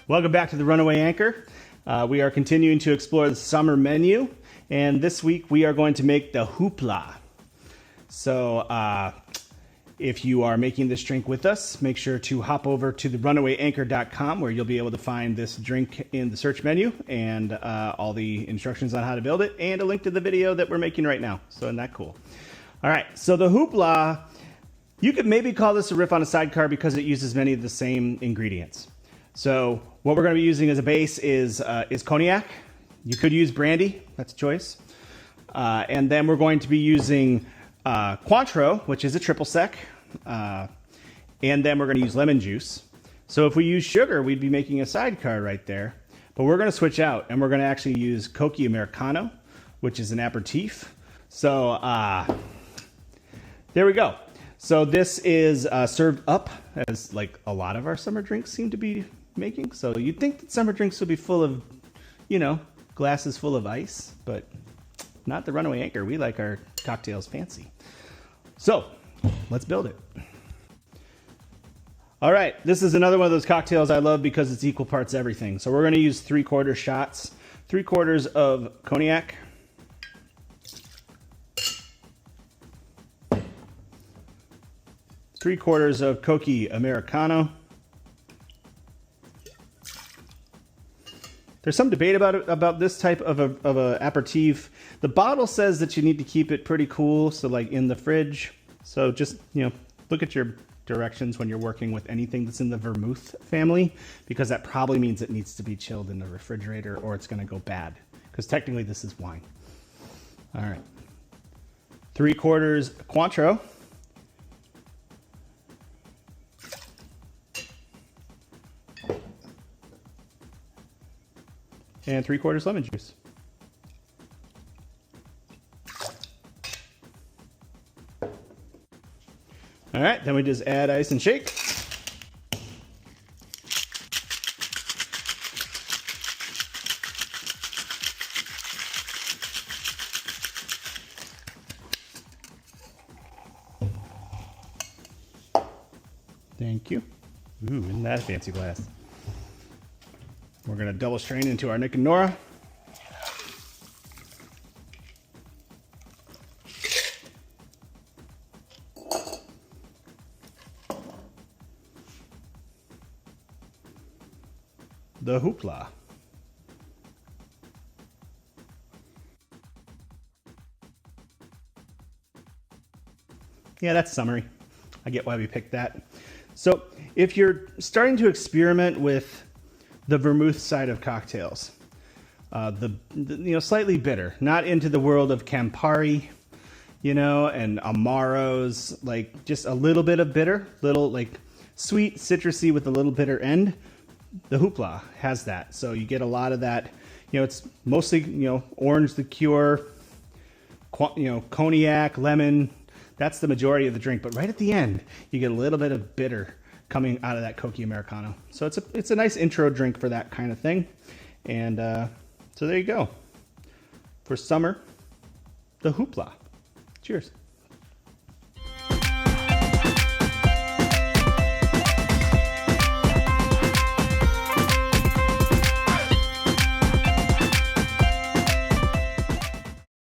Welcome back to the Runaway Anchor. We are continuing to explore the summer menu, and this week we are going to make the Hoopla. So if you are making this drink with us, make sure to hop over to the runawayanchor.com where you'll be able to find this drink in the search menu and all the instructions on how to build it and a link to the video that we're making right now. So isn't that cool? All right, so the Hoopla, you could maybe call this a riff on a sidecar because it uses many of the same ingredients. So what we're going to be using as a base is cognac. You could use brandy, that's a choice. And then we're going to be using Cointreau, which is a triple sec. And then we're going to use lemon juice. So if we use sugar, we'd be making a sidecar right there. But we're going to switch out and we're going to actually use Cocchi Americano, which is an aperitif. So there we go. So this is served up as like a lot of our summer drinks seem to be making. So you'd think that summer drinks would be full of, you know, glasses full of ice, but not the Runaway Anchor. We like our cocktails fancy. So let's build it. All right, this is another one of those cocktails I love because it's equal parts everything. So we're going to use 3/4 shots, 3/4 of cognac, 3/4 of Cocchi Americano. There's some debate about this type of a aperitif. The bottle says that you need to keep it pretty cool, so like in the fridge. So just, you know, look at your directions when you're working with anything that's in the vermouth family, because that probably means it needs to be chilled in the refrigerator or it's going to go bad, because technically this is wine. All right. 3/4 Cointreau. And 3/4 lemon juice. All right, then we just add ice and shake. Thank you. Ooh, isn't that a fancy glass? We're going to double strain into our Nick and Nora. The Hoopla. Yeah, that's summary. I get why we picked that. So if you're starting to experiment with the vermouth side of cocktails, you know, slightly bitter, not into the world of Campari, you know, and Amaros, like just a little bit of bitter, little like sweet, citrusy with a little bitter end. The Hoopla has that, so you get a lot of that. You know, it's mostly, you know, orange liqueur, you know, cognac, lemon. That's the majority of the drink, but right at the end, you get a little bit of bitter coming out of that Cocchi Americano. So it's a nice intro drink for that kind of thing. And so there you go. For summer, the Hoopla. Cheers.